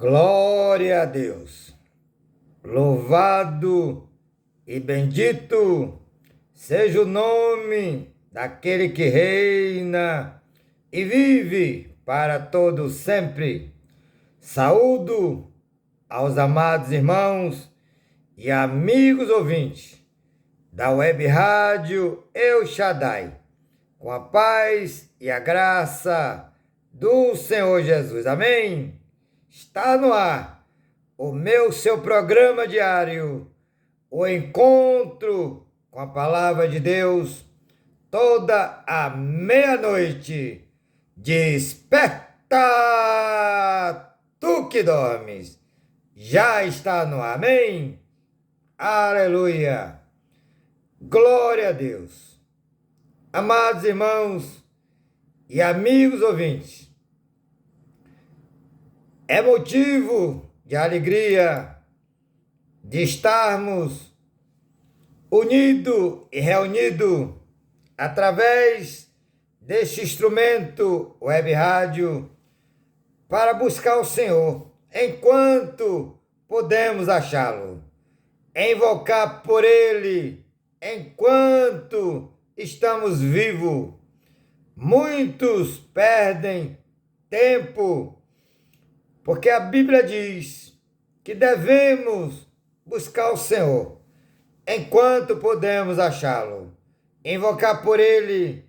Glória a Deus. Louvado e bendito seja o nome daquele que reina e vive para todo sempre. Saúdo aos amados irmãos e amigos ouvintes da Web Rádio El Shaddai, com a paz e a graça do Senhor Jesus. Amém? Está no ar seu programa diário, o encontro com a palavra de Deus, toda a meia-noite. Desperta, tu que dormes, já está no ar. Amém? Aleluia! Glória a Deus! Amados irmãos e amigos ouvintes, é motivo de alegria de estarmos unidos e reunidos através deste instrumento web rádio para buscar o Senhor enquanto podemos achá-lo, invocar por Ele enquanto estamos vivos. Muitos perdem tempo porque a Bíblia diz que devemos buscar o Senhor enquanto podemos achá-lo, invocar por Ele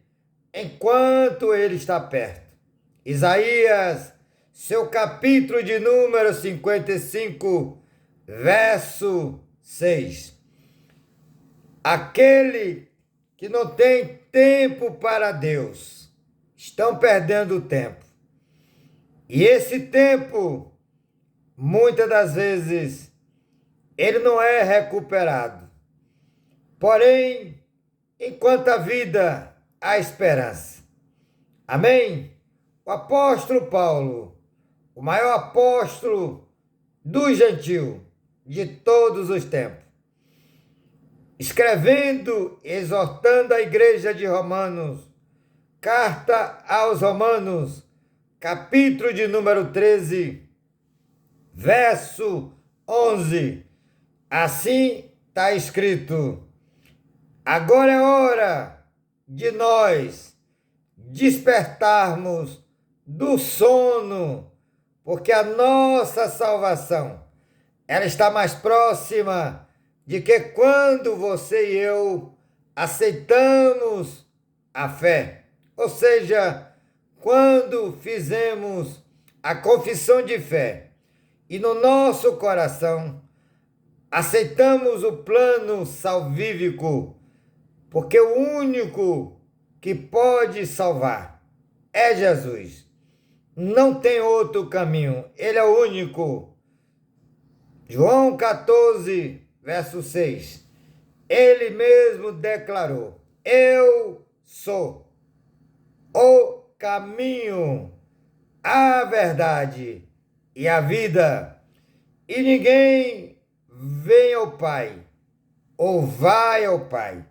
enquanto Ele está perto. Isaías, seu capítulo de número 55, verso 6. Aquele que não tem tempo para Deus estão perdendo o tempo. E esse tempo, muitas das vezes, ele não é recuperado. Porém, enquanto a vida, há esperança. Amém? O apóstolo Paulo, o maior apóstolo do gentil de todos os tempos, escrevendo, exortando a igreja de Romanos, carta aos Romanos, capítulo de número 13, verso 11. Assim está escrito: agora é hora de nós despertarmos do sono, porque a nossa salvação, ela está mais próxima de que quando você e eu aceitamos a fé, ou seja, quando fizemos a confissão de fé e no nosso coração aceitamos o plano salvífico, porque o único que pode salvar é Jesus. Não tem outro caminho, Ele é o único. João 14, verso 6. Ele mesmo declarou: eu sou o caminho, a verdade e a vida, e ninguém vem ao Pai ou vai ao Pai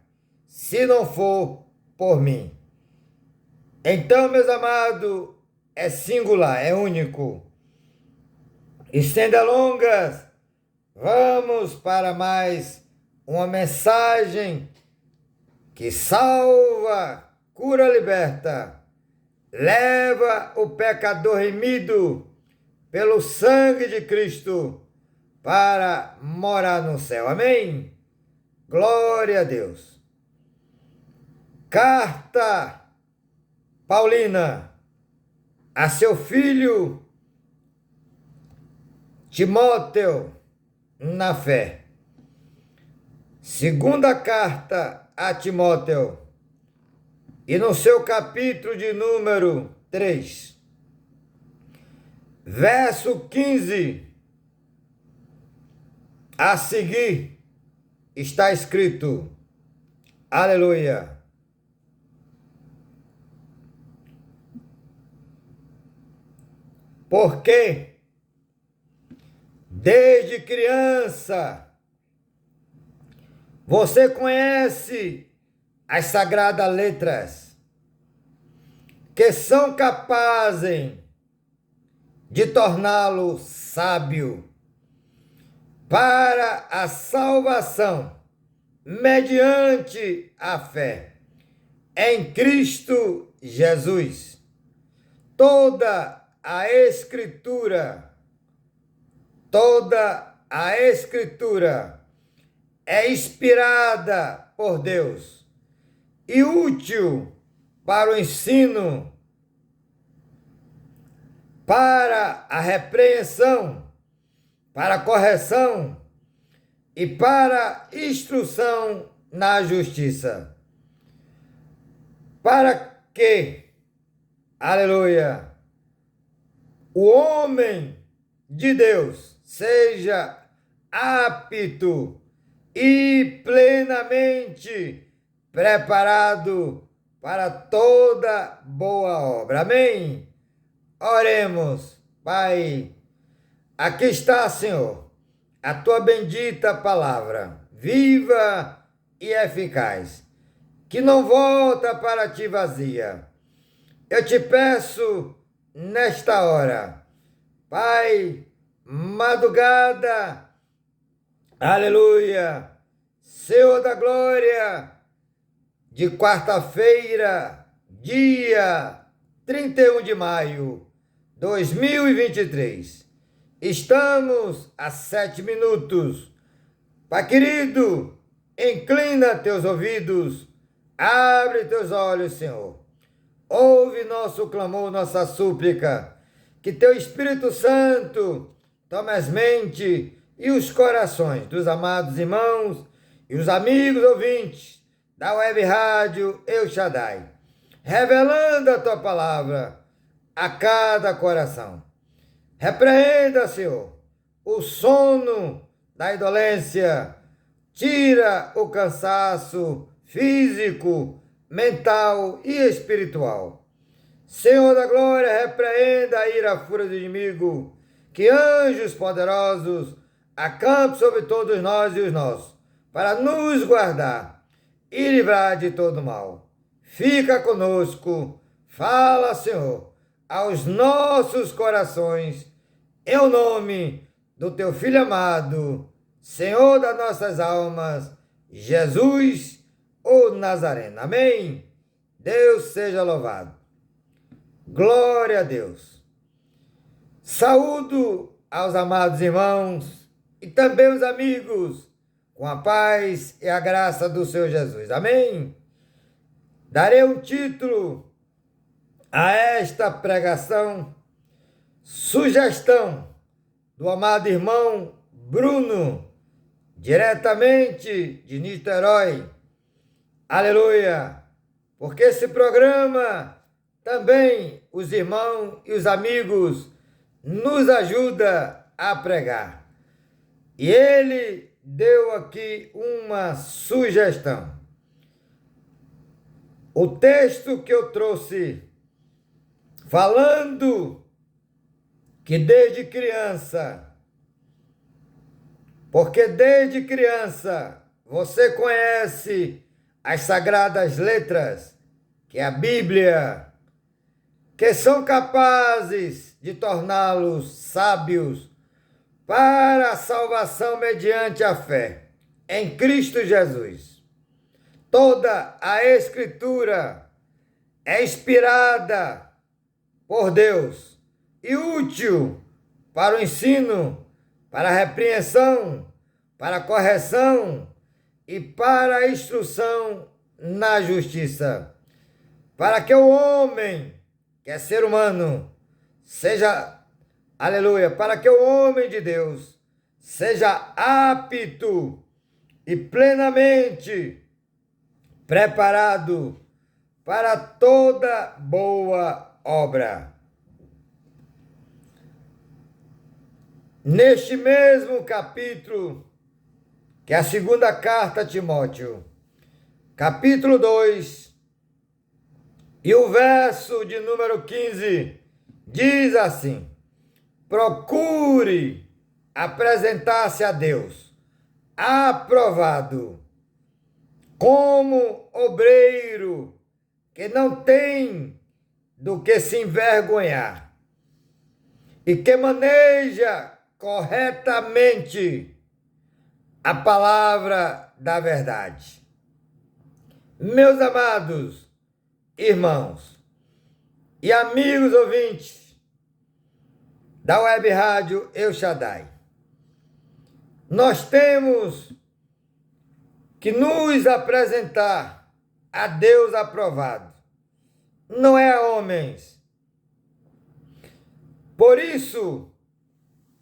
se não for por mim. Então, meus amados, é singular, é único. E sem delongas, vamos para mais uma mensagem que salva, cura, liberta, leva o pecador remido pelo sangue de Cristo para morar no céu. Amém? Glória a Deus. Carta Paulina a seu filho Timóteo na fé. Segunda carta a Timóteo, e no seu capítulo de número 3, verso 15, a seguir está escrito: aleluia. Porque desde criança você conhece as sagradas letras, que são capazes de torná-lo sábio para a salvação mediante a fé em Cristo Jesus. Toda a Escritura é inspirada por Deus e útil para o ensino, para a repreensão, para a correção e para a instrução na justiça. Para que, aleluia, o homem de Deus seja apto e plenamente preparado para toda boa obra. Amém? Oremos, Pai. Aqui está, Senhor, a tua bendita palavra, viva e eficaz, que não volta para ti vazia. Eu te peço nesta hora, Pai, madrugada, aleluia, Senhor da glória, de quarta-feira, dia 31 de maio de 2023. Estamos a 7 minutos. Pai querido, inclina teus ouvidos, abre teus olhos, Senhor. Ouve nosso clamor, nossa súplica, que teu Espírito Santo tome as mentes e os corações dos amados irmãos e os amigos ouvintes da Web Rádio El Shaddai, revelando a tua palavra a cada coração. Repreenda, Senhor, o sono da indolência, tira o cansaço físico, mental e espiritual. Senhor da glória, repreenda a ira, a fúria do inimigo, que anjos poderosos acampem sobre todos nós e os nossos, para nos guardar e livrar de todo mal. Fica conosco, fala, Senhor, aos nossos corações, em nome do teu Filho amado, Senhor das nossas almas, Jesus, o Nazareno. Amém? Deus seja louvado. Glória a Deus. Saúdo aos amados irmãos e também os amigos, com a paz e a graça do Senhor Jesus. Amém? Darei um título a esta pregação, sugestão do amado irmão Bruno, diretamente de Niterói. Aleluia! Porque esse programa também os irmãos e os amigos nos ajuda a pregar. E ele deu aqui uma sugestão. O texto que eu trouxe falando que desde criança, porque desde criança você conhece as sagradas letras, que é a Bíblia, que são capazes de torná-los sábios para a salvação mediante a fé em Cristo Jesus. Toda a Escritura é inspirada por Deus e útil para o ensino, para a repreensão, para a correção e para a instrução na justiça, para que o homem, que é ser humano, seja, aleluia, para que o homem de Deus seja apto e plenamente preparado para toda boa obra. Neste mesmo capítulo, que é a segunda carta a Timóteo, capítulo 2, e o verso de número 15, diz assim: procure apresentar-se a Deus aprovado, como obreiro que não tem do que se envergonhar, e que maneja corretamente a palavra da verdade. Meus amados irmãos e amigos ouvintes da Web Rádio El Shaddai, nós temos que nos apresentar a Deus aprovado, não é a homens. Por isso,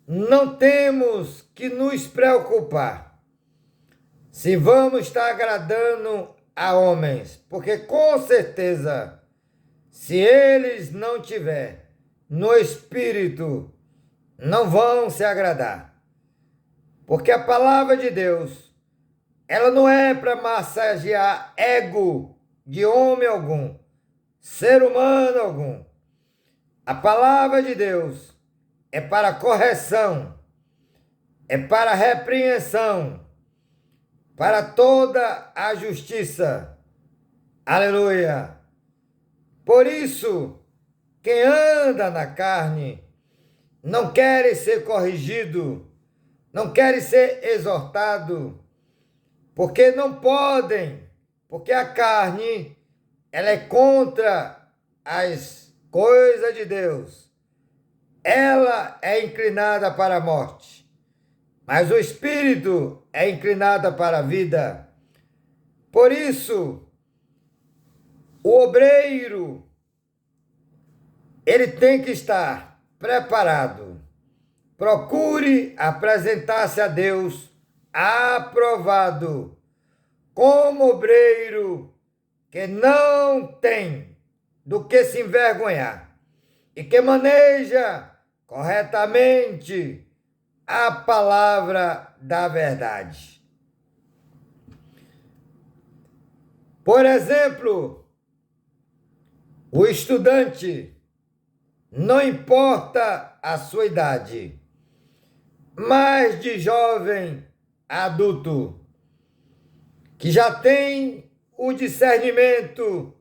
não temos que nos preocupar se vamos estar agradando a homens, porque com certeza, se eles não tiverem no espírito, não vão se agradar. Porque a palavra de Deus, ela não é para massagear ego de homem algum, ser humano algum. A palavra de Deus é para correção, é para repreensão, para toda a justiça. Aleluia! Por isso, quem anda na carne não quer ser corrigido, não quer ser exortado, porque não podem, porque a carne, ela é contra as coisas de Deus. Ela é inclinada para a morte, mas o espírito é inclinado para a vida. Por isso, o obreiro, ele tem que estar preparado. Procure apresentar-se a Deus aprovado, como obreiro que não tem do que se envergonhar e que maneja corretamente a palavra da verdade. Por exemplo, o estudante, não importa a sua idade, mas de jovem adulto, que já tem o discernimento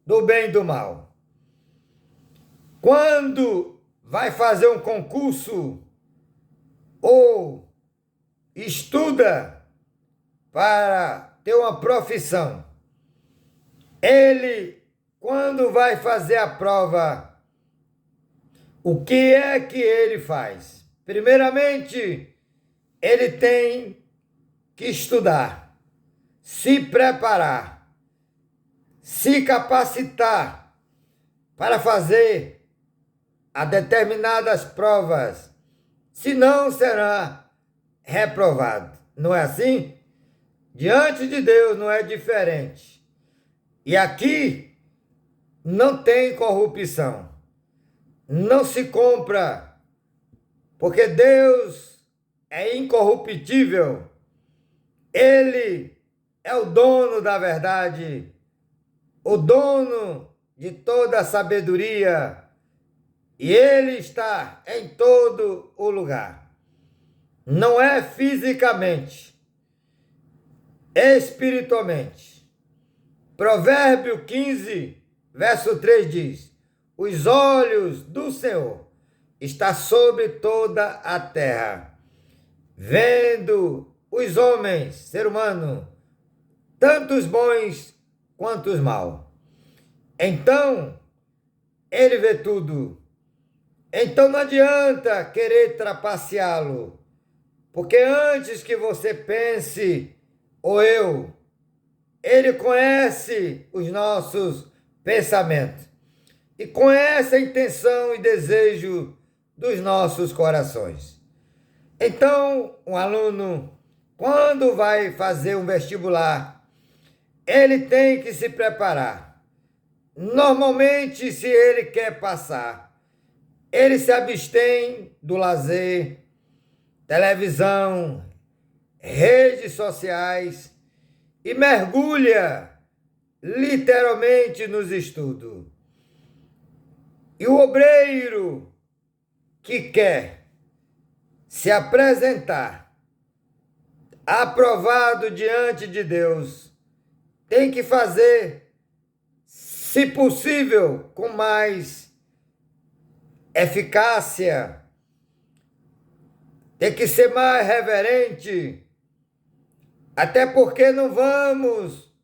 do bem e do mal. Quando vai fazer um concurso ou estuda para ter uma profissão, ele, quando vai fazer a prova, o que é que ele faz? Primeiramente, ele tem que estudar, se preparar, se capacitar para fazer a determinadas provas, senão será reprovado. Não é assim? Diante de Deus não é diferente. E aqui não tem corrupção, não se compra, porque Deus é incorruptível, Ele é o dono da verdade, o dono de toda a sabedoria, e Ele está em todo o lugar. Não é fisicamente, espiritualmente. Provérbio 15, verso 3 diz: os olhos do Senhor estão sobre toda a terra, vendo os homens, ser humano, tanto os bons quanto os maus. Então, ele vê tudo. Então não adianta querer trapaceá-lo, porque antes que você pense, ou eu, ele conhece os nossos pensamentos e conhece a intenção e desejo dos nossos corações. Então, um aluno, quando vai fazer um vestibular, ele tem que se preparar. Normalmente, se ele quer passar, ele se abstém do lazer, televisão, redes sociais e mergulha literalmente nos estudos. E o obreiro que quer se apresentar aprovado diante de Deus tem que fazer, se possível, com mais eficácia, tem que ser mais reverente, até porque não vamos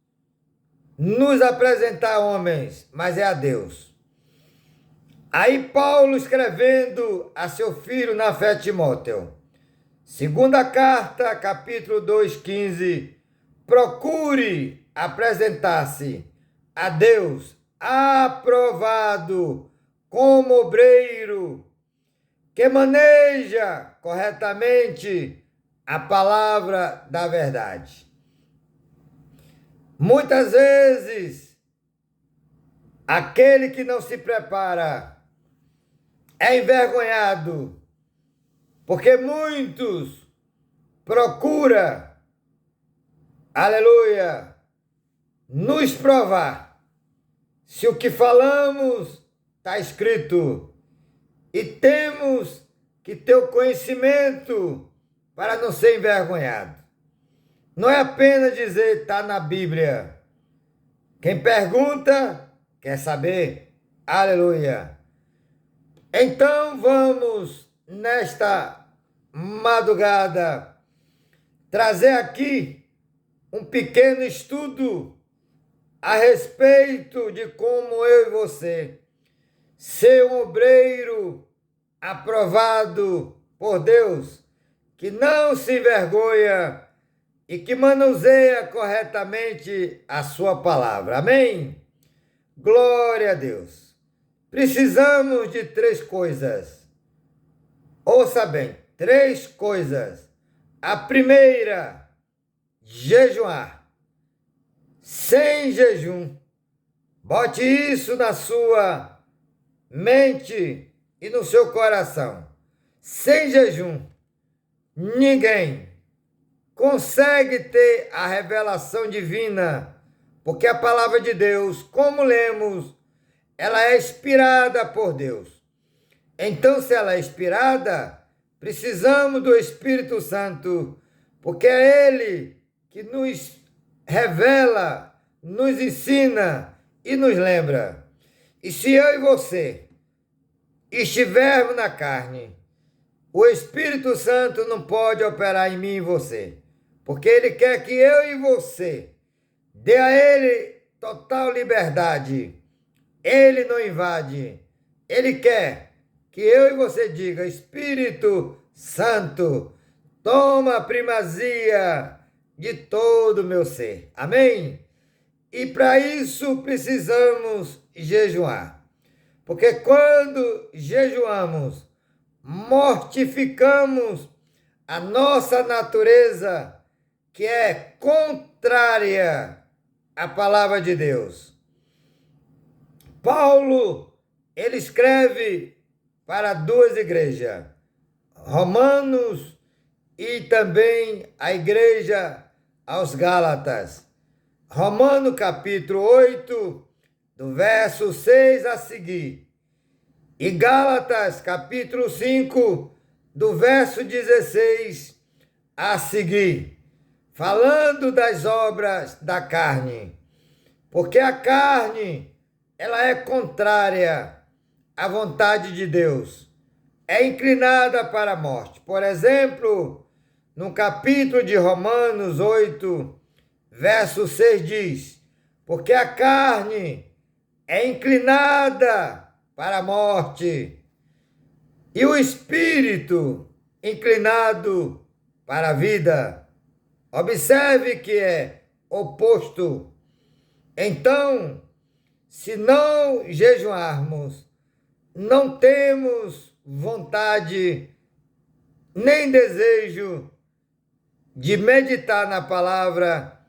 nos apresentar a homens, mas é a Deus. Aí Paulo escrevendo a seu filho na fé, Timóteo, segunda carta, capítulo 2:15, procure apresentar-se a Deus aprovado como obreiro que maneja corretamente a palavra da verdade. Muitas vezes, aquele que não se prepara é envergonhado, porque muitos procuram, aleluia, nos provar se o que falamos está escrito. E temos que ter o conhecimento para não ser envergonhado. Não é apenas dizer está na Bíblia. Quem pergunta quer saber. Aleluia. Então vamos, nesta madrugada, trazer aqui um pequeno estudo a respeito de como eu e você ser um obreiro aprovado por Deus, que não se envergonha e que manuseia corretamente a sua palavra. Amém? Glória a Deus. Precisamos de 3 coisas. Ouça bem, 3 coisas. A primeira, jejuar. Sem jejum. Bote isso na sua mente e no seu coração. Sem jejum, ninguém consegue ter a revelação divina, porque a palavra de Deus, como lemos, ela é inspirada por Deus. Então, se ela é inspirada, precisamos do Espírito Santo, porque é Ele que nos revela, nos ensina e nos lembra. E se eu e você estivermos na carne, o Espírito Santo não pode operar em mim e você, porque Ele quer que eu e você dê a Ele total liberdade. Ele não invade. Ele quer que eu e você diga: Espírito Santo, toma a primazia de todo o meu ser. Amém? E para isso precisamos jejuar. Porque quando jejuamos, mortificamos a nossa natureza, que é contrária à palavra de Deus. Paulo, ele escreve para 2 igrejas, Romanos e também a igreja aos Gálatas. Romanos capítulo 8, do verso 6 a seguir. E Gálatas capítulo 5, do verso 16 a seguir. Falando das obras da carne. Porque a carne, ela é contrária à vontade de Deus. É inclinada para a morte. Por exemplo, no capítulo de Romanos 8, verso 6 diz: porque a carne é inclinada para a morte e o espírito inclinado para a vida. Observe que é oposto. Então, se não jejuarmos, não temos vontade nem desejo de meditar na palavra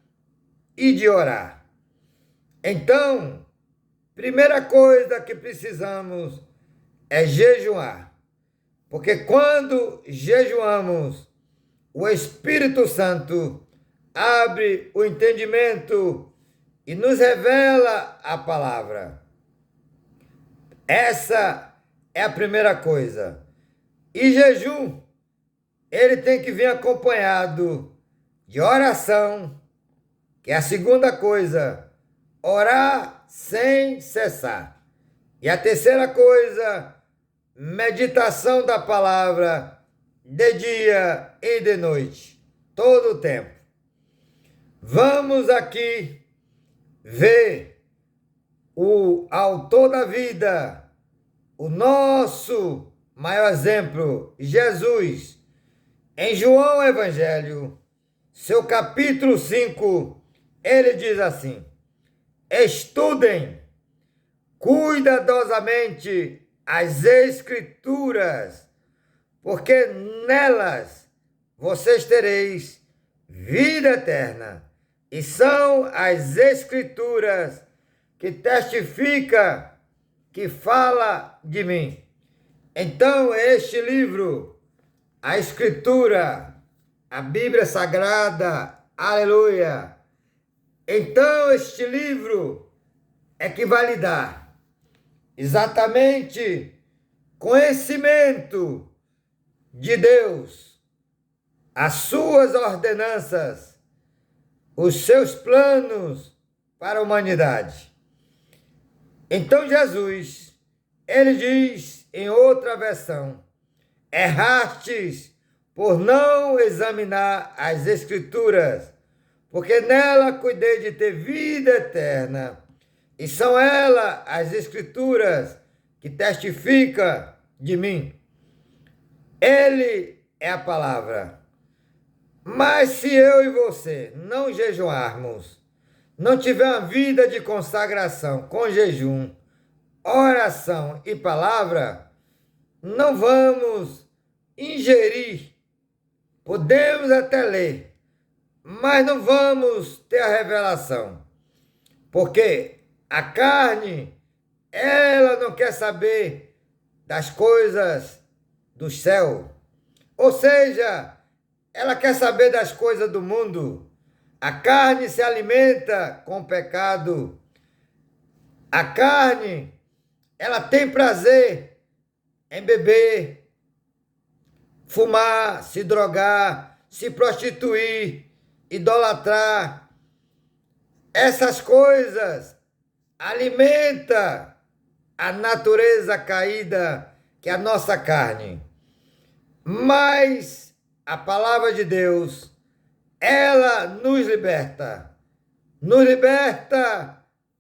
e de orar. Então, primeira coisa que precisamos é jejuar. Porque quando jejuamos, o Espírito Santo abre o entendimento e nos revela a palavra. Essa é a primeira coisa. E jejum, ele tem que vir acompanhado de oração, que é a segunda coisa, orar sem cessar. E a terceira coisa, meditação da palavra de dia e de noite, todo o tempo. Vamos aqui ver o autor da vida, o nosso maior exemplo, Jesus, em João Evangelho, seu capítulo 5, ele diz assim: estudem cuidadosamente as Escrituras, porque nelas vocês tereis vida eterna. E são as Escrituras que testificam, que fala de mim. Então, este livro, a Escritura, a Bíblia Sagrada, aleluia. Então, este livro é que vai lhe dar exatamente conhecimento de Deus, as suas ordenanças, os seus planos para a humanidade. Então Jesus, ele diz em outra versão: errastes por não examinar as Escrituras, porque nela cuidei de ter vida eterna, e são elas as Escrituras que testificam de mim. Ele é a palavra. Mas se eu e você não jejuarmos, não tiver uma vida de consagração com jejum, oração e palavra, não vamos ingerir. Podemos até ler, mas não vamos ter a revelação. Porque a carne, ela não quer saber das coisas do céu. Ou seja, ela quer saber das coisas do mundo. A carne se alimenta com o pecado. A carne, ela tem prazer em beber, fumar, se drogar, se prostituir, idolatrar. Essas coisas alimentam a natureza caída que é a nossa carne. Mas a palavra de Deus, ela nos liberta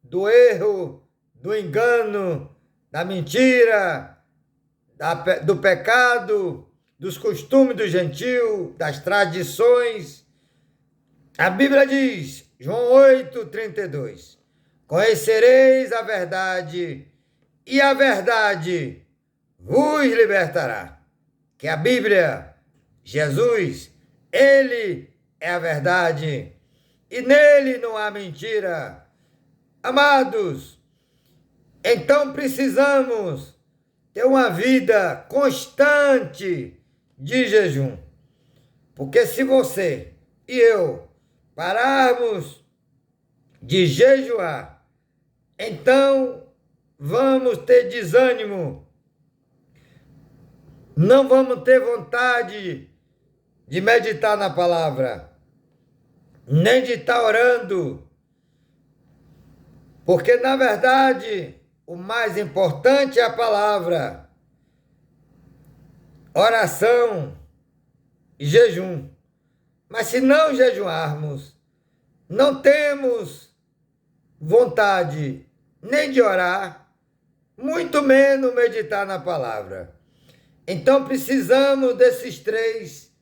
do erro, do engano, da mentira, do pecado, dos costumes do gentio, das tradições. A Bíblia diz, João 8:32, conhecereis a verdade e a verdade vos libertará. Que a Bíblia, Jesus, ele é a verdade e nele não há mentira. Amados, então precisamos ter uma vida constante de jejum. Porque se você e eu pararmos de jejuar, então vamos ter desânimo, não vamos ter vontade de meditar na palavra, nem de estar orando, porque na verdade o mais importante é a palavra, oração e jejum. Mas se não jejuarmos, não temos vontade nem de orar, muito menos meditar na palavra. Então precisamos desses três,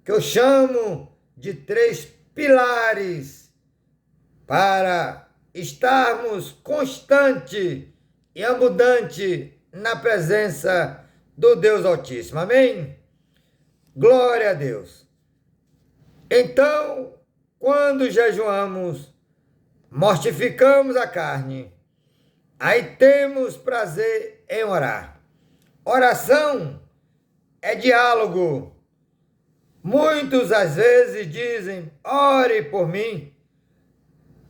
que eu chamo de três pilares, para estarmos constante e abundante na presença do Deus Altíssimo. Amém? Glória a Deus. Então, quando jejuamos, mortificamos a carne, aí temos prazer em orar. Oração é diálogo. Muitos às vezes dizem, ore por mim.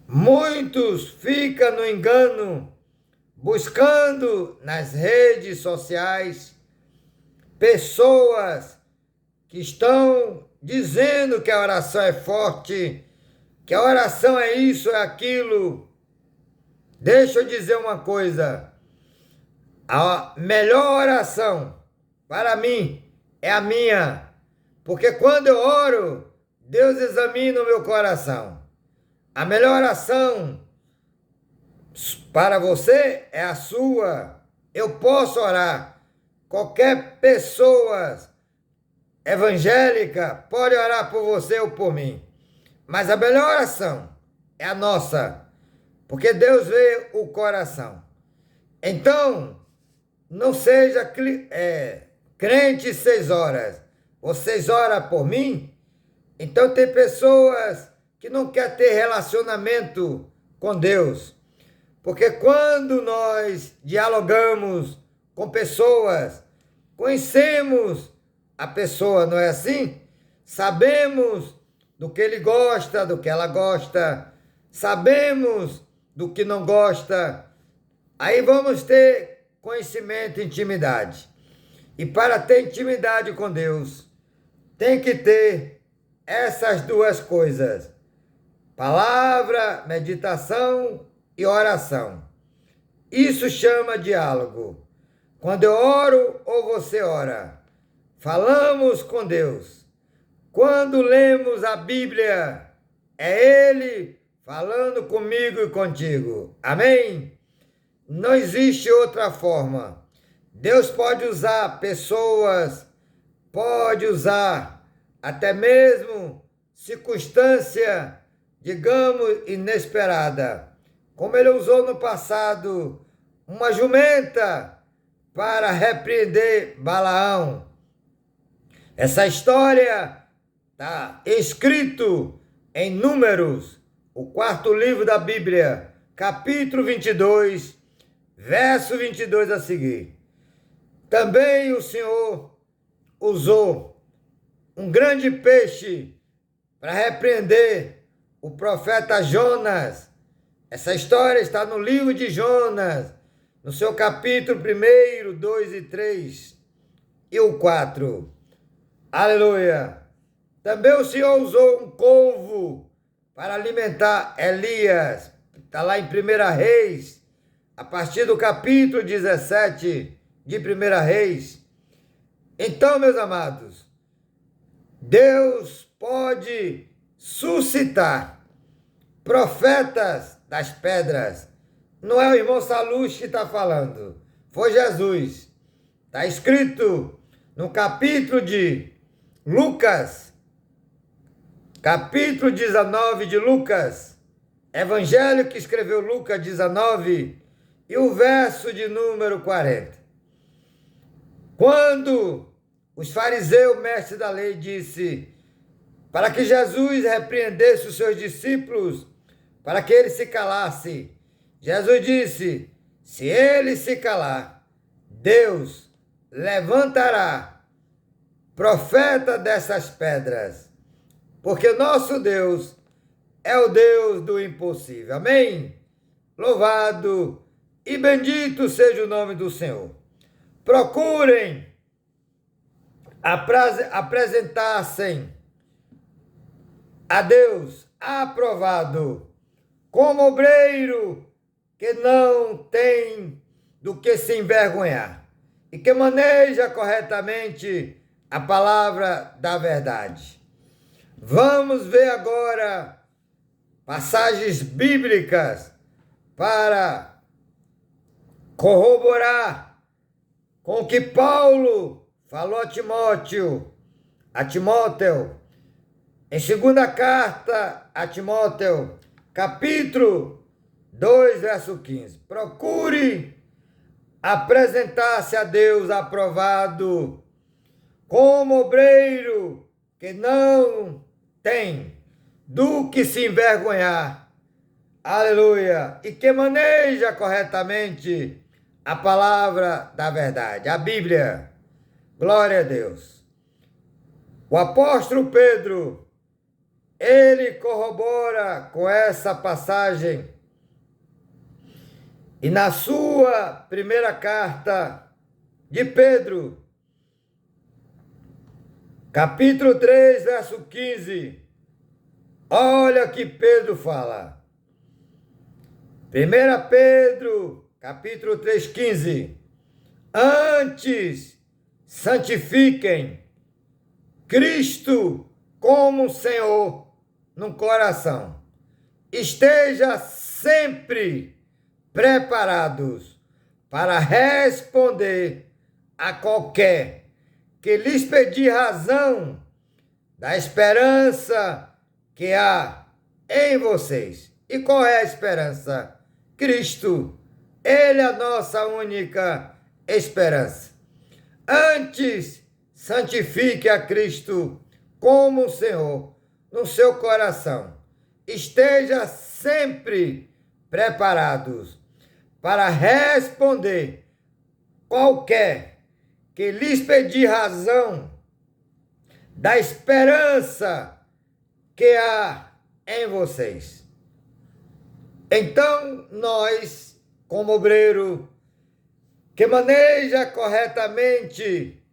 Muitos ficam no engano, buscando nas redes sociais pessoas que estão dizendo que a oração é forte, que a oração é isso, é aquilo. Deixa eu dizer uma coisa, a melhor oração para mim é a minha, Porque quando eu oro, Deus examina o meu coração. A melhor oração para você é a sua. Eu posso orar. Qualquer pessoa evangélica pode orar por você ou por mim. Mas a melhor oração é a nossa. Porque Deus vê o coração. Então, não seja crente 6 horas. Vocês oram por mim? Então tem pessoas que não querem ter relacionamento com Deus. Porque quando nós dialogamos com pessoas, conhecemos a pessoa, não é assim? Sabemos do que ele gosta, do que ela gosta, sabemos do que não gosta. Aí vamos ter conhecimento e intimidade. E para ter intimidade com Deus, tem que ter essas duas coisas: palavra, meditação e oração. Isso chama diálogo. Quando eu oro ou você ora, falamos com Deus. Quando lemos a Bíblia, é Ele falando comigo e contigo. Amém? Não existe outra forma. Deus pode usar pessoas, pode usar até mesmo circunstância, digamos, inesperada. Como Ele usou no passado uma jumenta para repreender Balaão. Essa história está escrito em Números, o 4º livro da Bíblia, capítulo 22, verso 22 a seguir. Também o Senhor usou um grande peixe para repreender o profeta Jonas. Essa história está no livro de Jonas, no seu capítulo 1, 2 e 3 e o 4. Aleluia! Também o Senhor usou um corvo para alimentar Elias. Está lá em 1 Reis, a partir do capítulo 17 de 1 Reis. Então, meus amados, Deus pode suscitar profetas das pedras. Não é o irmão Salus que está falando, foi Jesus. Está escrito no capítulo de Lucas, capítulo 19 de Lucas, evangelho que escreveu Lucas 19, e o verso de número 40. Quando os fariseus, mestres da lei, disse para que Jesus repreendesse os seus discípulos, para que ele se calasse, Jesus disse: se ele se calar, Deus levantará profeta dessas pedras, porque nosso Deus é o Deus do impossível. Amém? Louvado e bendito seja o nome do Senhor. Procurem apresentar-se a Deus aprovado, como obreiro que não tem do que se envergonhar e que maneja corretamente a palavra da verdade. Vamos ver agora passagens bíblicas para corroborar com o que Paulo falou a Timóteo, em segunda carta a Timóteo, capítulo 2, verso 15. Procure apresentar-se a Deus aprovado, como obreiro que não tem do que se envergonhar. Aleluia! E que maneja corretamente a palavra da verdade, a Bíblia. Glória a Deus. O apóstolo Pedro, ele corrobora com essa passagem. E na sua primeira carta de Pedro, capítulo 3, verso 15, olha o que Pedro fala. 1 Pedro, capítulo 3, 15. Antes, santifiquem Cristo como Senhor no coração. Esteja sempre preparados para responder a qualquer que lhes pedir razão da esperança que há em vocês. E qual é a esperança? Cristo. Ele é a nossa única esperança. Antes, santifique a Cristo como Senhor no seu coração. Esteja sempre preparados para responder qualquer que lhes pedir razão da esperança que há em vocês. Então, nós, como obreiro que maneja corretamente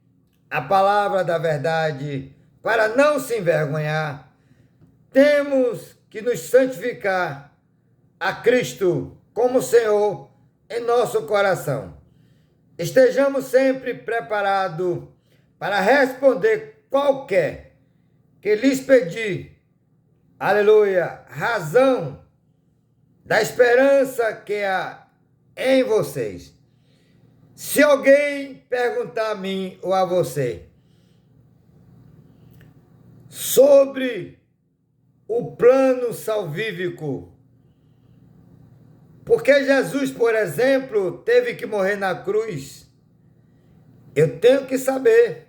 a palavra da verdade, para não se envergonhar, temos que nos santificar a Cristo como Senhor em nosso coração. Estejamos sempre preparados para responder qualquer que lhes pedir, aleluia, razão da esperança que há em vocês. Se alguém perguntar a mim ou a você sobre o plano salvífico, porque Jesus, por exemplo, teve que morrer na cruz, eu tenho que saber.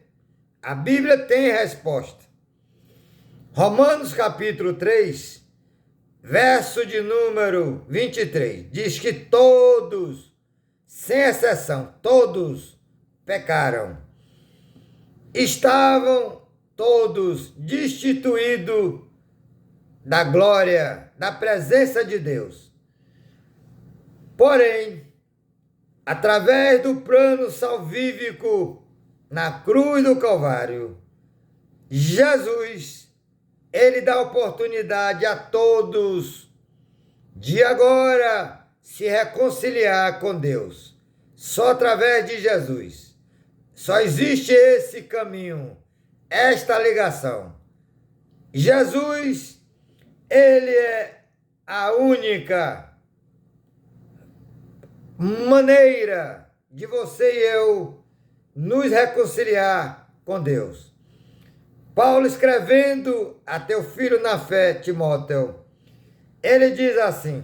A Bíblia tem resposta. Romanos capítulo 3, verso de número 23, diz que todos, sem exceção, todos pecaram. Estavam todos destituídos da glória, da presença de Deus. Porém, através do plano salvífico na cruz do Calvário, Jesus, ele dá oportunidade a todos de agora se reconciliar com Deus. Só através de Jesus. Só existe esse caminho, esta ligação. Jesus, ele é a única maneira de você e eu nos reconciliar com Deus. Paulo, escrevendo a teu filho na fé, Timóteo, ele diz assim: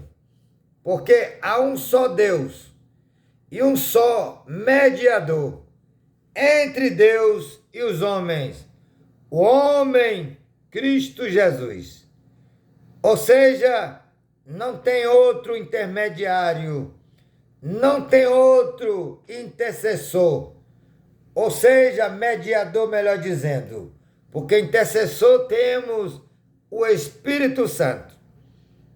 porque há um só Deus e um só mediador entre Deus e os homens, o homem Cristo Jesus. Ou seja, não tem outro intermediário, não tem outro intercessor, ou seja, mediador, melhor dizendo, porque intercessor temos o Espírito Santo.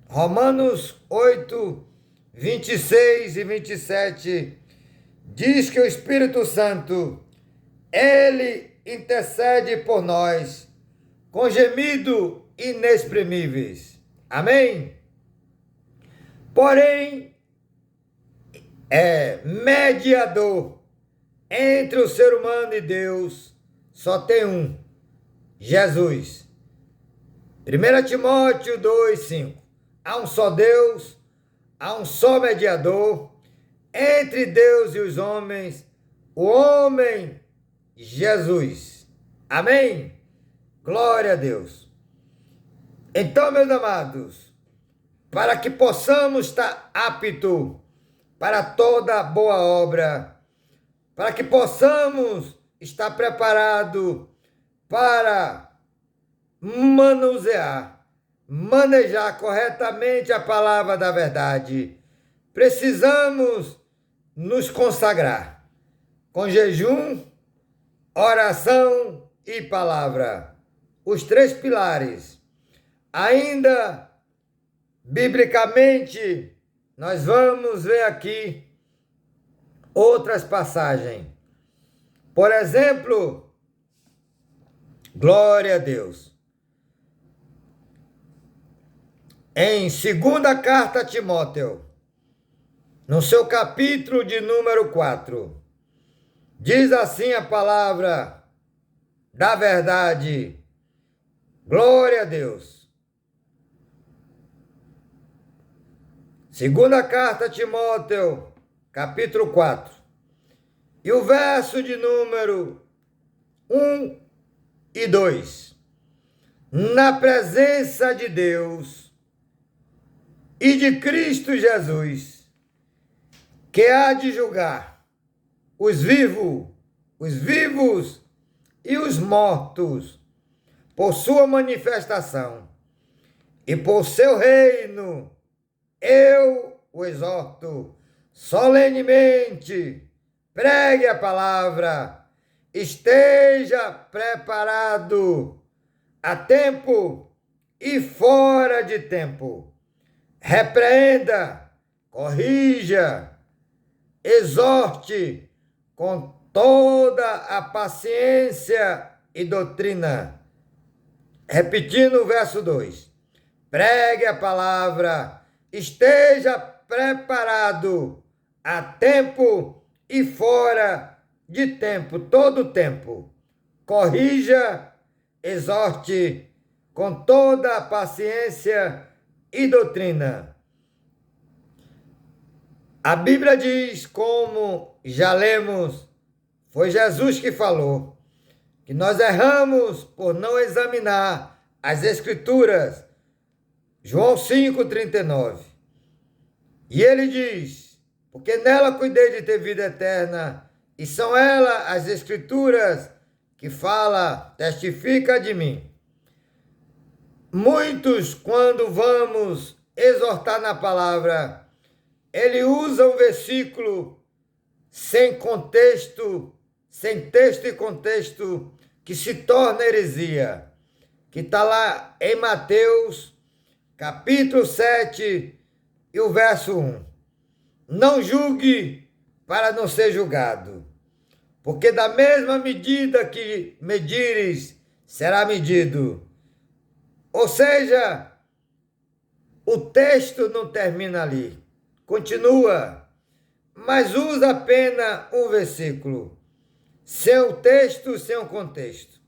Romanos 8, 26 e 27 diz que o Espírito Santo, ele intercede por nós com gemido inexprimíveis. Amém? Porém, mediador entre o ser humano e Deus, só tem um, Jesus. 1 Timóteo 2, 5. Há um só Deus, há um só mediador entre Deus e os homens, o homem Jesus. Amém? Glória a Deus. Então, meus amados, para que possamos estar aptos para toda boa obra, para que possamos estar preparados para manejar corretamente a palavra da verdade, precisamos nos consagrar com jejum, oração e palavra. Os três pilares. Ainda, biblicamente, nós vamos ver aqui outras passagens. Por exemplo, glória a Deus. Em 2ª carta a Timóteo, no seu capítulo de número 4, diz assim a palavra da verdade. Glória a Deus. Segunda carta a Timóteo, capítulo 4. E o verso de número 1 e 2. Na presença de Deus e de Cristo Jesus, que há de julgar os vivos e os mortos, por sua manifestação e por seu reino, eu o exorto solenemente, pregue a palavra, esteja preparado a tempo e fora de tempo, repreenda, corrija, exorte com toda a paciência e doutrina. Repetindo o verso 2. Pregue a palavra, esteja preparado a tempo e fora de tempo, todo tempo. Corrija, exorte com toda a paciência e doutrina. A Bíblia diz, como já lemos, foi Jesus que falou, que nós erramos por não examinar as Escrituras. João 5,39. E ele diz, porque nela cuidei de ter vida eterna, e são elas as Escrituras que fala, testifica de mim. Muitos, quando vamos exortar na palavra, ele usa um versículo sem contexto, sem texto e contexto, que se torna heresia, que está lá em Mateus, capítulo 7, e o verso 1. Não julgue para não ser julgado, porque da mesma medida que medires, será medido. Ou seja, o texto não termina ali, continua, mas usa apenas um versículo, sem o texto, sem o contexto.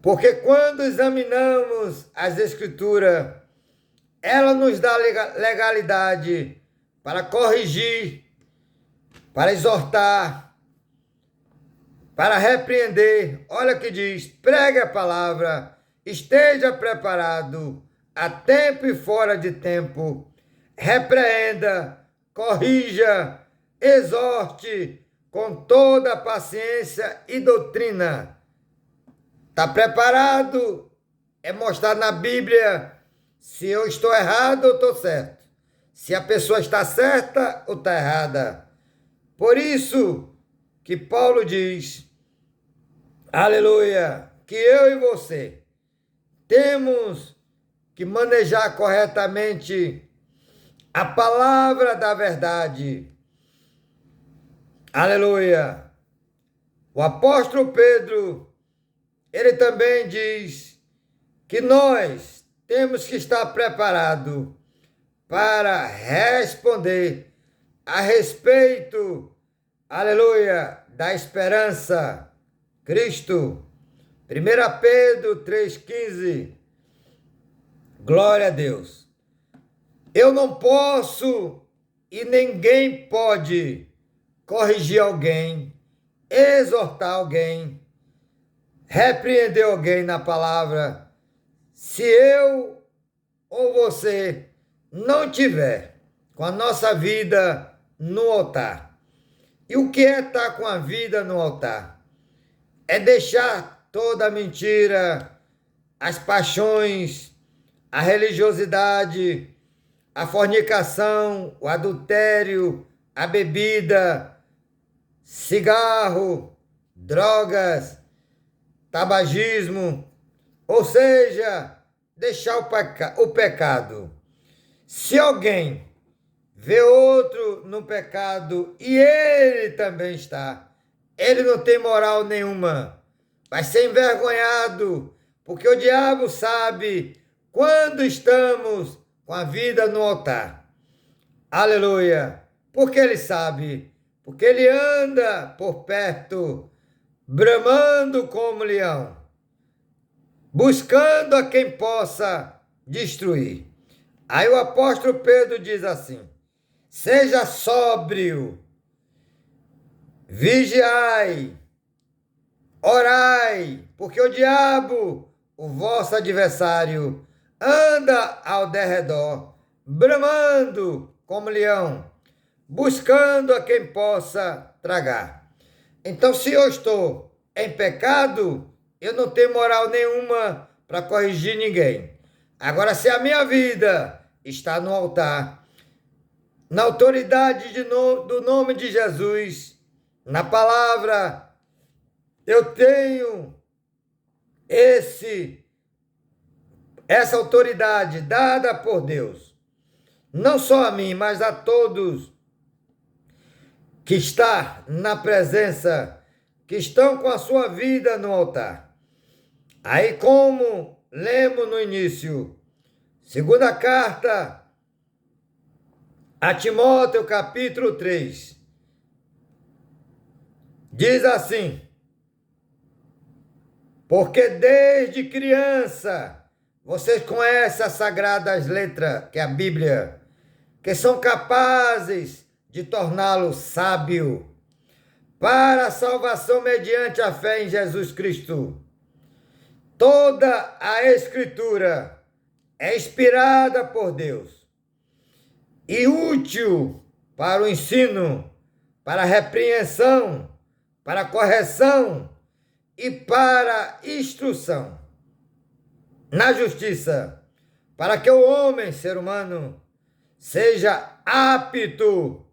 Porque quando examinamos as Escrituras, ela nos dá legalidade para corrigir, para exortar, para repreender. Olha que diz, pregue a palavra, esteja preparado a tempo e fora de tempo, repreenda, corrija, exorte com toda a paciência e doutrina. Está preparado? É mostrar na Bíblia se eu estou errado ou estou certo. Se a pessoa está certa ou está errada. Por isso que Paulo diz, aleluia, que eu e você temos que manejar corretamente a palavra da verdade. Aleluia. O apóstolo Pedro, ele também diz que nós temos que estar preparados para responder a respeito, aleluia, da esperança. Cristo. 1 Pedro 3,15. Glória a Deus. Eu não posso e ninguém pode corrigir alguém, exortar alguém, repreender alguém na palavra, se eu ou você não tiver com a nossa vida no altar. E o que é estar com a vida no altar? É deixar toda a mentira, as paixões, a religiosidade, a fornicação, o adultério, a bebida, cigarro, drogas, tabagismo, ou seja, deixar o pecado. Se alguém vê outro no pecado e ele também está, ele não tem moral nenhuma, vai ser envergonhado, porque o diabo sabe quando estamos com a vida no altar. Aleluia! Porque ele sabe, porque ele anda por perto, bramando como leão, buscando a quem possa destruir. Aí o apóstolo Pedro diz assim: seja sóbrio, vigiai, orai, porque o diabo, o vosso adversário, anda ao derredor, bramando como leão, buscando a quem possa tragar. Então, se eu estou em pecado, eu não tenho moral nenhuma para corrigir ninguém. Agora, se a minha vida está no altar, na autoridade do nome de Jesus, na palavra, eu tenho essa autoridade dada por Deus, não só a mim, mas a todos que está na presença, que estão com a sua vida no altar. Aí, como lemos no início, segunda carta a Timóteo, capítulo 3, diz assim: porque desde criança vocês conhecem as sagradas letras, que é a Bíblia, que são capazes de torná-lo sábio para a salvação mediante a fé em Jesus Cristo. Toda a Escritura é inspirada por Deus e útil para o ensino, para a repreensão, para a correção e para a instrução na justiça, para que o homem, ser humano, seja apto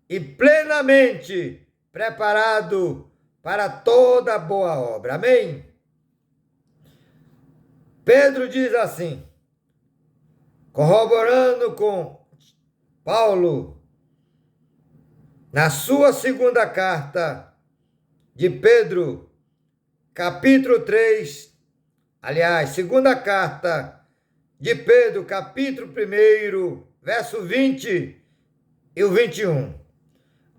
e plenamente preparado para toda boa obra. Amém? Pedro diz assim, corroborando com Paulo, na sua segunda carta de Pedro, capítulo 3, aliás, segunda carta de Pedro, capítulo 1, verso 20 e o 21.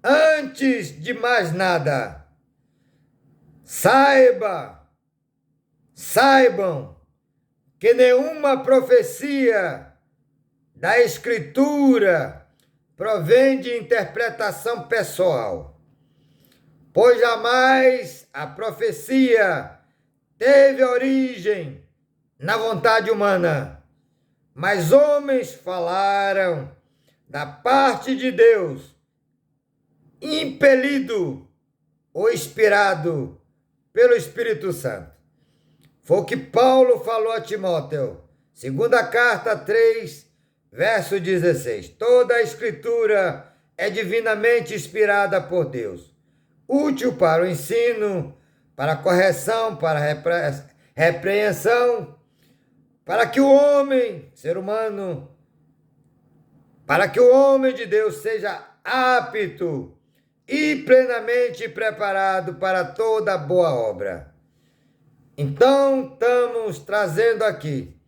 Antes de mais nada, saibam que nenhuma profecia da Escritura provém de interpretação pessoal, pois jamais a profecia teve origem na vontade humana, mas homens falaram da parte de Deus, impelido ou inspirado pelo Espírito Santo. Foi o que Paulo falou a Timóteo, segunda carta 3, verso 16. Toda a Escritura é divinamente inspirada por Deus, útil para o ensino, para a correção, para a repreensão, para que o homem, ser humano, para que o homem de Deus seja apto e plenamente preparado para toda boa obra. Então, estamos trazendo aqui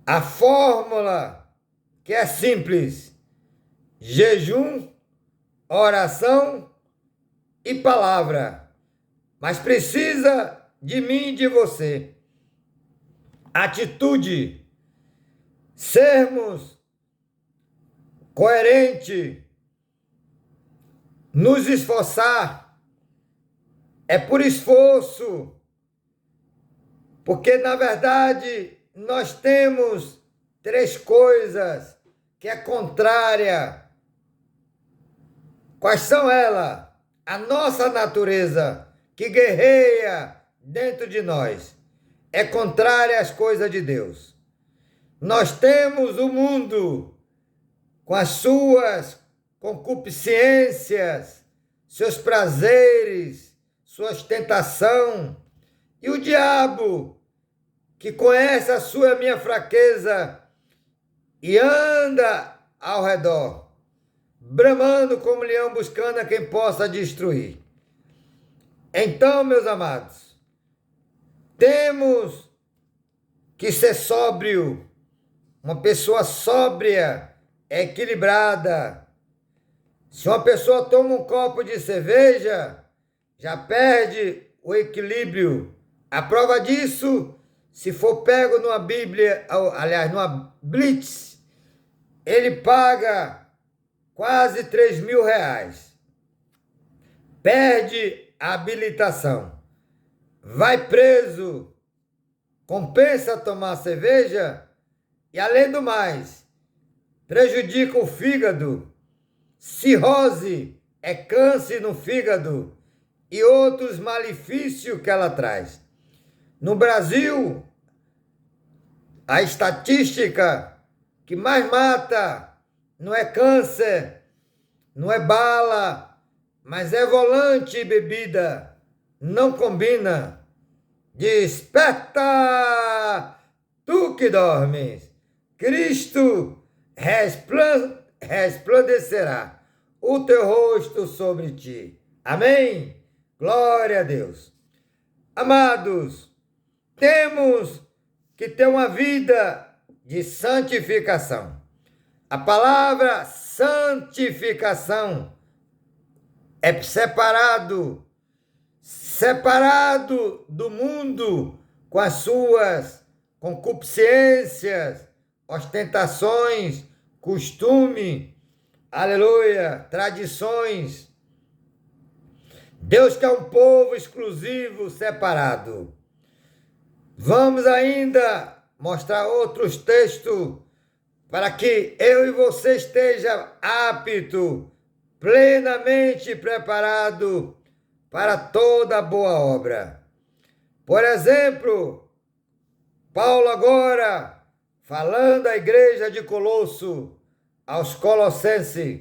a fórmula que é simples: jejum, oração e palavra. Mas precisa de mim e de você. Atitude, sermos coerentes, nos esforçar, é por esforço, porque na verdade nós temos três coisas que é contrária. Quais são elas? A nossa natureza que guerreia dentro de nós é contrária às coisas de Deus. Nós temos o mundo com as suas concupiscências, seus prazeres, suas tentações, e o diabo, que conhece a sua e a minha fraqueza e anda ao redor, bramando como leão, buscando a quem possa destruir. Então, meus amados, temos que ser sóbrio. Uma pessoa sóbria é equilibrada. Se uma pessoa toma um copo de cerveja, já perde o equilíbrio. A prova disso, se for pego numa Bíblia, aliás, numa Blitz, ele paga quase R$ 3.000. Perde a habilitação. Vai preso. Compensa tomar cerveja e, além do mais, prejudica o fígado. Cirrose é câncer no fígado e outros malefícios que ela traz. No Brasil, a estatística que mais mata não é câncer, não é bala, mas é volante e bebida. Não combina. Desperta, tu que dormes. Cristo resplandecerá o teu rosto sobre ti. Amém? Glória a Deus. Amados, temos que ter uma vida de santificação. A palavra santificação é separado do mundo com as suas concupiscências, ostentações, costume, aleluia, tradições. Deus quer um povo exclusivo, separado. Vamos ainda mostrar outros textos para que eu e você esteja apto, plenamente preparado para toda boa obra. Por exemplo, Paulo agora, falando à igreja de Colosso, aos Colossenses,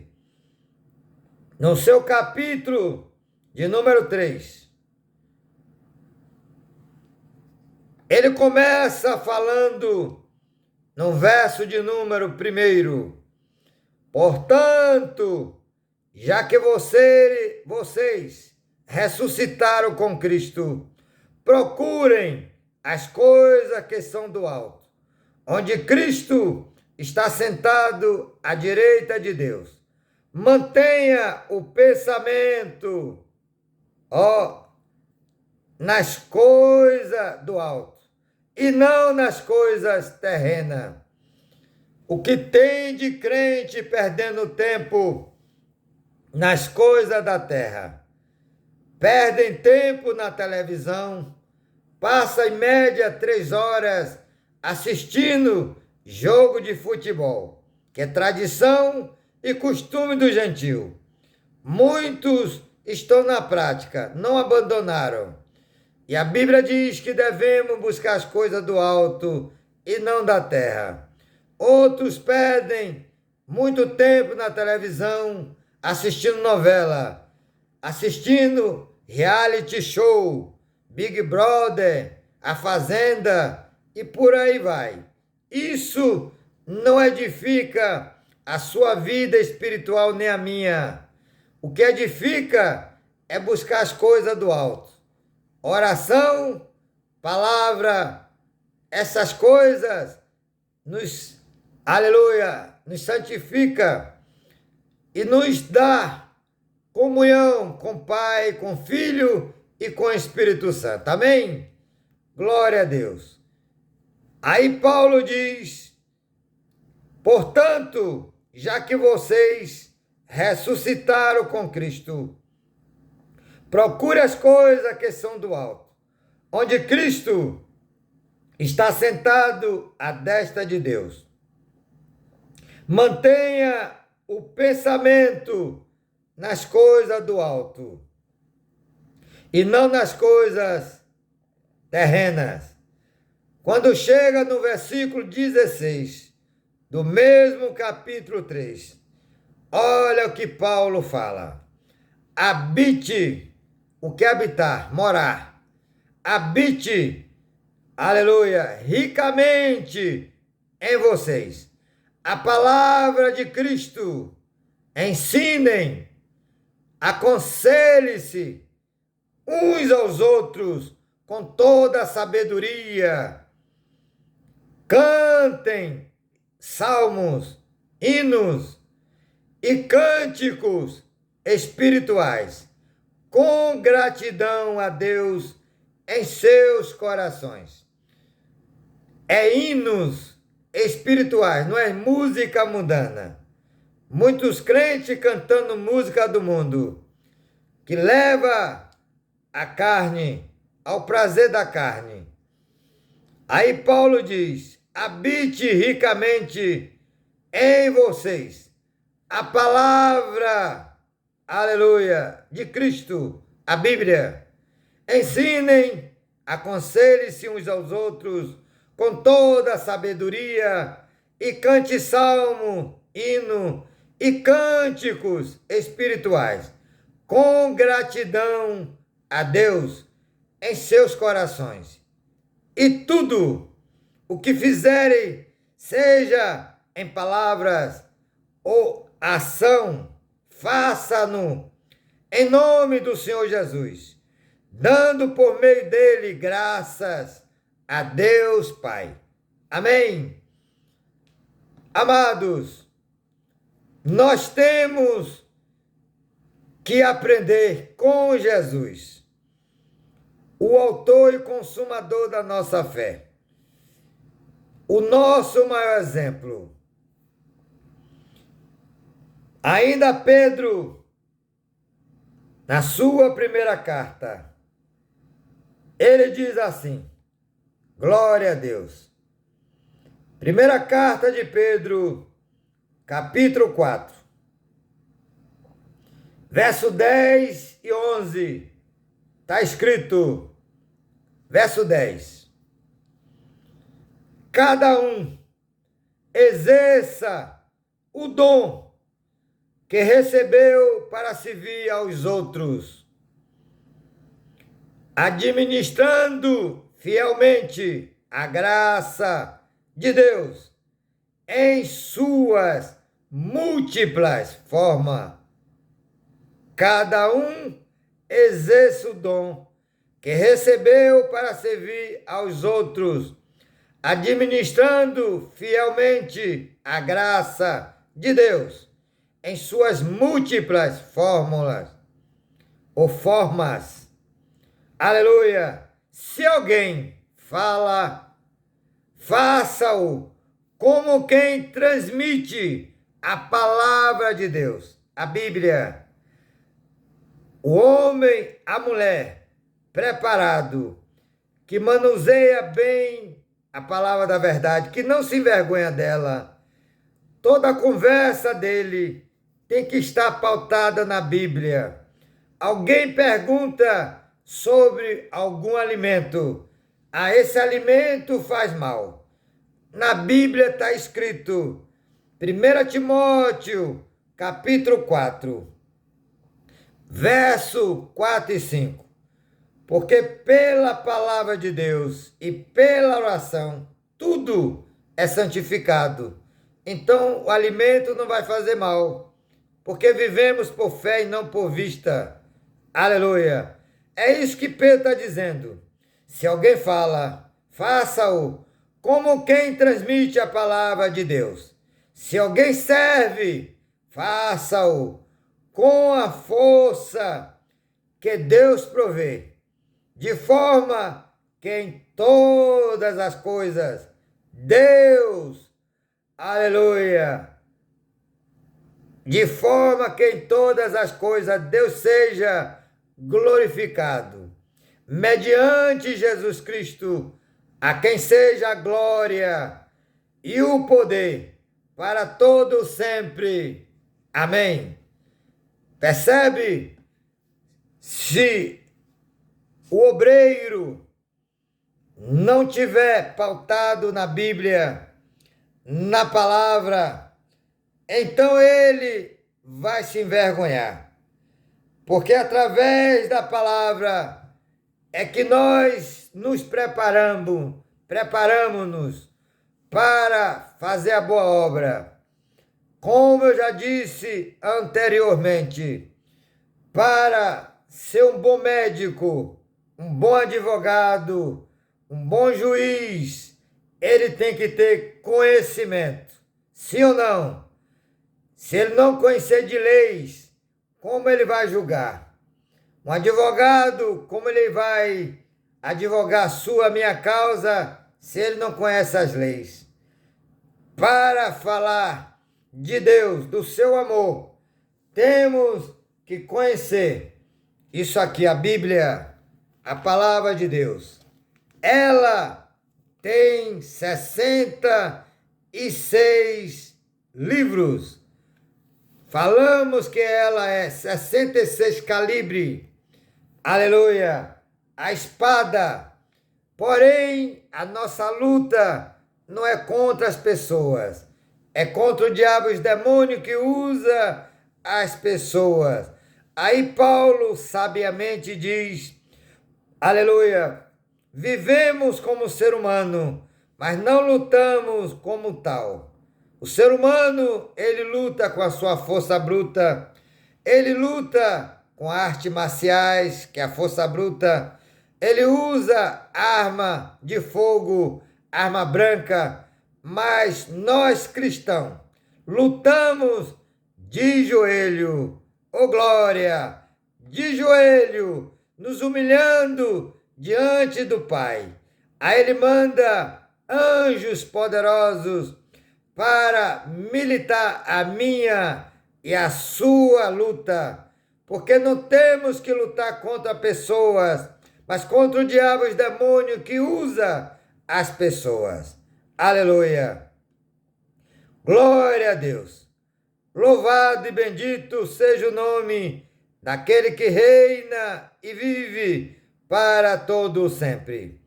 no seu capítulo de número 3, ele começa falando no verso de número 1. Portanto, já que vocês ressuscitaram com Cristo, procurem as coisas que são do alto, onde Cristo está sentado à direita de Deus. Mantenha o pensamento, nas coisas do alto e não nas coisas terrenas. O que tem de crente perdendo tempo nas coisas da terra? Perdem tempo na televisão, passa em média 3 horas assistindo jogo de futebol, que é tradição e costume do gentio. Muitos estão na prática, não abandonaram. E a Bíblia diz que devemos buscar as coisas do alto e não da terra. Outros perdem muito tempo na televisão assistindo novela, assistindo reality show, Big Brother, A Fazenda e por aí vai. Isso não edifica a sua vida espiritual nem a minha. O que edifica é buscar as coisas do alto. Oração, palavra, essas coisas nos, aleluia, nos santifica e nos dá comunhão com o Pai, com o Filho e com o Espírito Santo. Amém? Glória a Deus. Aí Paulo diz: portanto, já que vocês ressuscitaram com Cristo, procure as coisas que são do alto, onde Cristo está sentado à destra de Deus. Mantenha o pensamento nas coisas do alto e não nas coisas terrenas. Quando chega no versículo 16 do mesmo capítulo 3, olha o que Paulo fala: habite. O que é habitar? Morar. Habite, aleluia, ricamente em vocês a palavra de Cristo. Ensinem, aconselhem-se uns aos outros com toda a sabedoria. Cantem salmos, hinos e cânticos espirituais, com gratidão a Deus em seus corações. É hinos espirituais, não é música mundana. Muitos crentes cantando música do mundo, que leva a carne, ao prazer da carne. Aí Paulo diz: habite ricamente em vocês a palavra, aleluia, de Cristo, a Bíblia. Ensinem, aconselhem-se uns aos outros com toda a sabedoria e cante salmo, hino e cânticos espirituais com gratidão a Deus em seus corações. E tudo o que fizerem, seja em palavras ou ação, faça-no em nome do Senhor Jesus, dando por meio dele graças a Deus Pai. Amém. Amados, nós temos que aprender com Jesus, o autor e consumador da nossa fé, o nosso maior exemplo. Ainda Pedro, na sua primeira carta, ele diz assim: glória a Deus. Primeira carta de Pedro, capítulo 4, verso 10 e 11, está escrito, verso 10: cada um exerça o dom que recebeu para servir aos outros, administrando fielmente a graça de Deus em suas múltiplas formas. Cada um exerce o dom que recebeu para servir aos outros, administrando fielmente a graça de Deus em suas múltiplas fórmulas ou formas. Aleluia! Se alguém fala, faça-o como quem transmite a palavra de Deus, a Bíblia. O homem, a mulher, preparado, que manuseia bem a palavra da verdade, que não se envergonha dela. Toda a conversa dele tem que estar pautada na Bíblia. Alguém pergunta sobre algum alimento. Ah, esse alimento faz mal. Na Bíblia está escrito, 1 Timóteo, capítulo 4, verso 4 e 5. Porque pela palavra de Deus e pela oração, tudo é santificado. Então o alimento não vai fazer mal, porque vivemos por fé e não por vista. Aleluia! É isso que Pedro está dizendo. Se alguém fala, faça-o como quem transmite a palavra de Deus. Se alguém serve, faça-o com a força que Deus provê, de forma que em todas as coisas Deus, aleluia, de forma que em todas as coisas Deus seja glorificado, mediante Jesus Cristo, a quem seja a glória e o poder para todo sempre. Amém. Percebe? Se o obreiro não tiver pautado na Bíblia, na palavra, então ele vai se envergonhar. Porque através da palavra é que nós nos preparamos-nos para fazer a boa obra. Como eu já disse anteriormente, para ser um bom médico, um bom advogado, um bom juiz, ele tem que ter conhecimento. Sim ou não? Se ele não conhecer de leis, como ele vai julgar? Um advogado, como ele vai advogar a sua, minha causa, se ele não conhece as leis? Para falar de Deus, do seu amor, temos que conhecer isso aqui, a Bíblia, a palavra de Deus. Ela tem 66 livros. Falamos que ela é 66 calibre. Aleluia! A espada. Porém, a nossa luta não é contra as pessoas. É contra o diabo e os demônios que usa as pessoas. Aí Paulo sabiamente diz, aleluia, vivemos como ser humano, mas não lutamos como tal. O ser humano, ele luta com a sua força bruta, ele luta com artes marciais, que é a força bruta, ele usa arma de fogo, arma branca, mas nós cristãos lutamos de joelho, oh glória, de joelho, nos humilhando diante do Pai. Aí ele manda anjos poderosos para militar a minha e a sua luta, porque não temos que lutar contra pessoas, mas contra o diabo e os demônios que usa as pessoas. Aleluia! Glória a Deus! Louvado e bendito seja o nome daquele que reina e vive para todo sempre.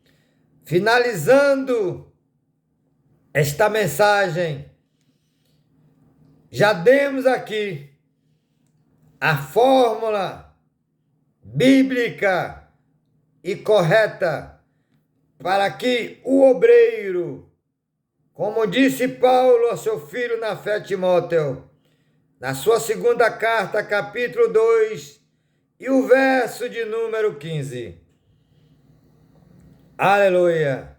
Finalizando esta mensagem, já demos aqui a fórmula bíblica e correta para que o obreiro, como disse Paulo ao seu filho na fé Timóteo, na sua segunda carta, capítulo 2, e o verso de número 15. Aleluia!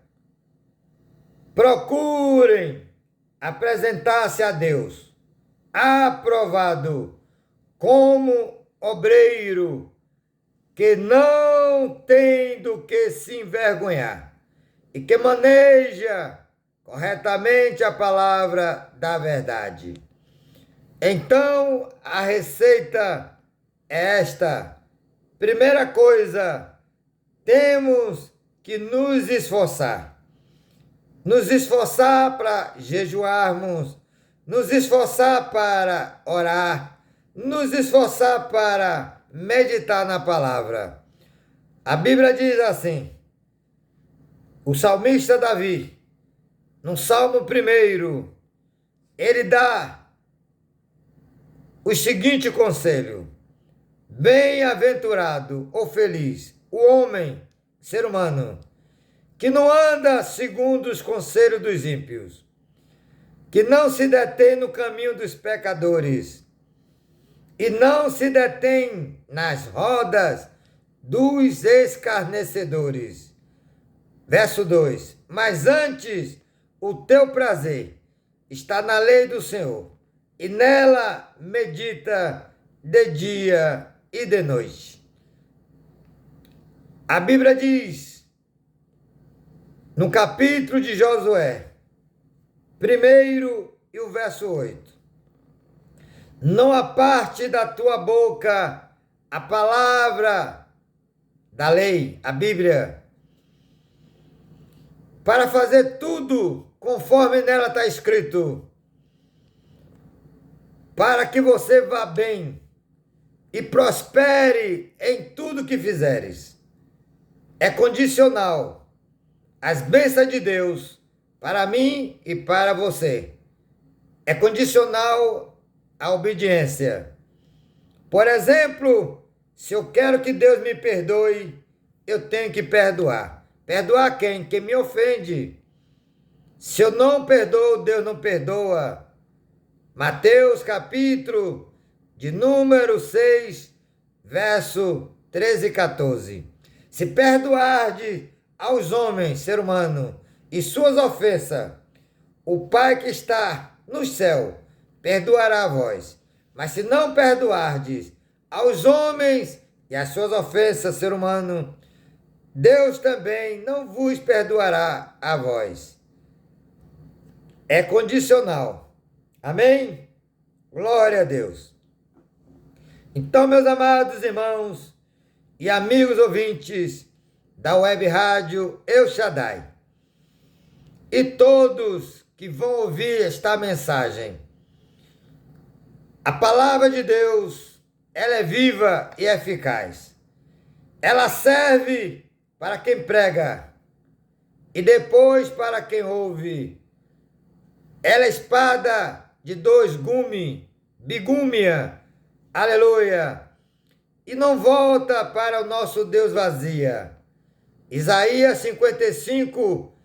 Procurem apresentar-se a Deus, aprovado, como obreiro, que não tem do que se envergonhar, e que maneja corretamente a palavra da verdade. Então, a receita é esta. Primeira coisa, temos que nos esforçar. Nos esforçar para jejuarmos, nos esforçar para orar, nos esforçar para meditar na palavra. A Bíblia diz assim, o salmista Davi, no Salmo 1, ele dá o seguinte conselho: bem-aventurado ou feliz o homem, ser humano, que não anda segundo os conselhos dos ímpios, que não se detém no caminho dos pecadores e não se detém nas rodas dos escarnecedores. Verso 2: mas antes o teu prazer está na lei do Senhor, e nela medita de dia e de noite. A Bíblia diz, no capítulo de Josué, 1 e o verso 8, não aparte da tua boca a palavra da lei, a Bíblia, para fazer tudo conforme nela está escrito, para que você vá bem e prospere em tudo que fizeres. É condicional. As bênçãos de Deus para mim e para você. É condicional a obediência. Por exemplo, se eu quero que Deus me perdoe, eu tenho que perdoar. Perdoar quem? Quem me ofende. Se eu não perdoo, Deus não perdoa. Mateus capítulo de número 6, verso 13 e 14. Se perdoardes aos homens, ser humano, e suas ofensas, o Pai que está no céu perdoará a vós. Mas se não perdoardes aos homens e as suas ofensas, ser humano, Deus também não vos perdoará a vós. É condicional. Amém? Glória a Deus. Então, meus amados irmãos e amigos ouvintes da Web Rádio El Shaddai, e todos que vão ouvir esta mensagem, a palavra de Deus, ela é viva e eficaz. Ela serve para quem prega e depois para quem ouve. Ela é espada de dois gumes, bigúmia, aleluia, e não volta para o nosso Deus vazia. Isaías 55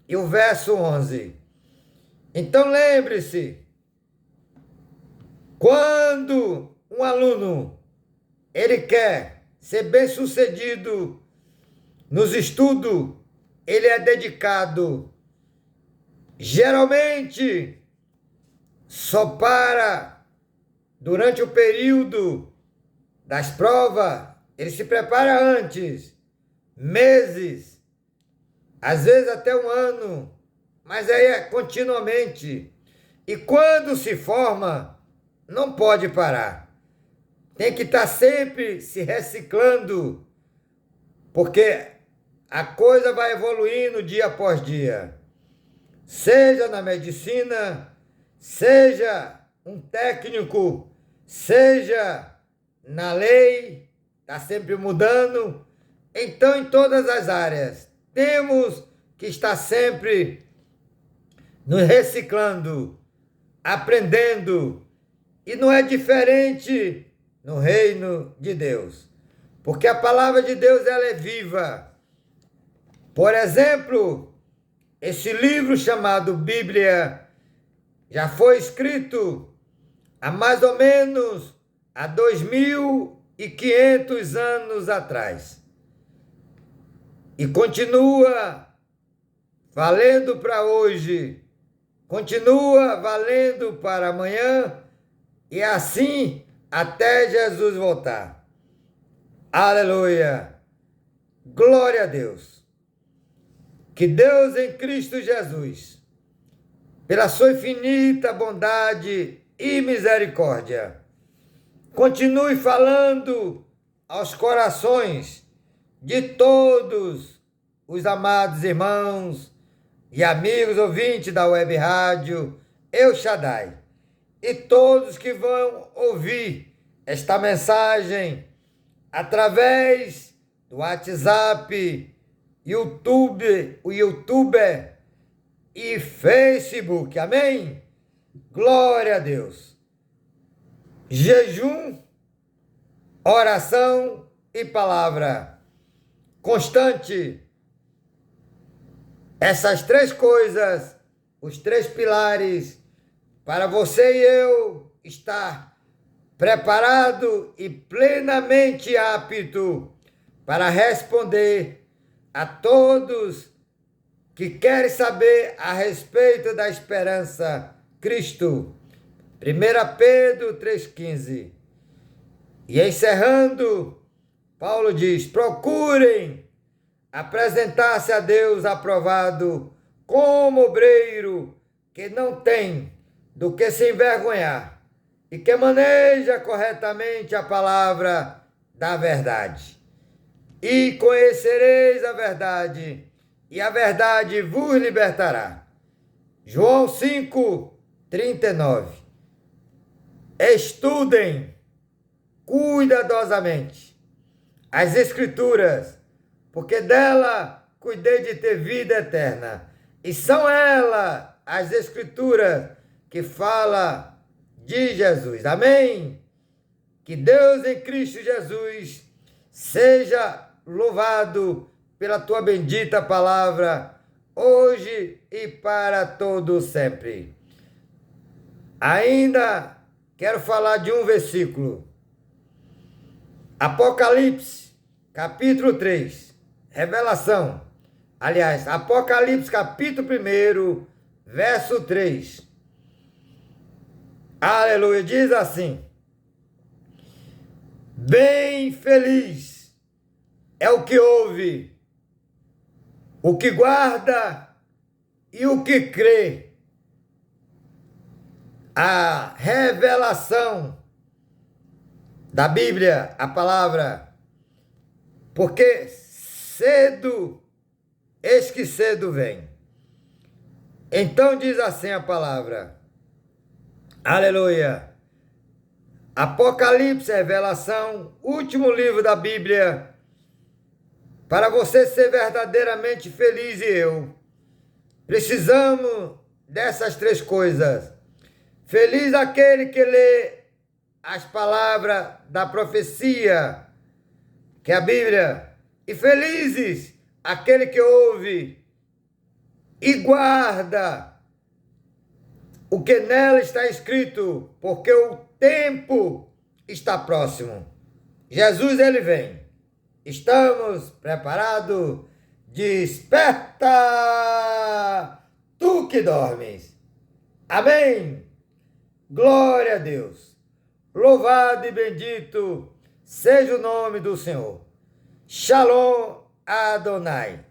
e o verso 11. Então lembre-se, quando um aluno ele quer ser bem-sucedido nos estudos, ele é dedicado. Geralmente, só para durante o período das provas, ele se prepara antes, meses, às vezes até um ano, mas aí é continuamente. E quando se forma, não pode parar. Tem que estar sempre se reciclando, porque a coisa vai evoluindo dia após dia. Seja na medicina, seja um técnico, seja na lei, está sempre mudando. Então, em todas as áreas, temos que estar sempre nos reciclando, aprendendo. E não é diferente no reino de Deus, porque a palavra de Deus ela é viva. Por exemplo, esse livro chamado Bíblia já foi escrito há mais ou menos há 2.500 anos atrás. E continua valendo para hoje, continua valendo para amanhã e assim até Jesus voltar. Aleluia! Glória a Deus! Que Deus em Cristo Jesus, pela sua infinita bondade e misericórdia, continue falando aos corações de todos os amados irmãos e amigos ouvintes da Web Rádio El Shaddai, e todos que vão ouvir esta mensagem através do WhatsApp, YouTube, o YouTuber e Facebook. Amém? Glória a Deus. Jejum, oração e palavra constante. Essas três coisas, os três pilares, para você e eu estar preparado e plenamente apto para responder a todos que querem saber a respeito da esperança Cristo. 1 Pedro 3,15. E encerrando, Paulo diz: procurem apresentar-se a Deus aprovado como obreiro que não tem do que se envergonhar e que maneja corretamente a palavra da verdade. E conhecereis a verdade, e a verdade vos libertará. João 5:39. Estudem cuidadosamente as Escrituras, porque dela cuidei de ter vida eterna. E são elas, as Escrituras, que fala de Jesus. Amém? Que Deus em Cristo Jesus seja louvado pela tua bendita palavra, hoje e para todo sempre. Ainda quero falar de um versículo. Apocalipse, capítulo 3, revelação. Aliás, Apocalipse, capítulo 1, verso 3. Aleluia, diz assim: Bem feliz é o que ouve, o que guarda e o que crê a revelação da Bíblia, a palavra, porque cedo, eis que cedo vem. Então diz assim a palavra, aleluia, Apocalipse, revelação, último livro da Bíblia, para você ser verdadeiramente feliz e eu. Precisamos dessas três coisas. Feliz aquele que lê as palavras da profecia, que é a Bíblia, e felizes aquele que ouve e guarda o que nela está escrito, porque o tempo está próximo. Jesus, ele vem. Estamos preparados? Desperta, tu que dormes. Amém. Glória a Deus. Louvado e bendito seja o nome do Senhor. Shalom Adonai.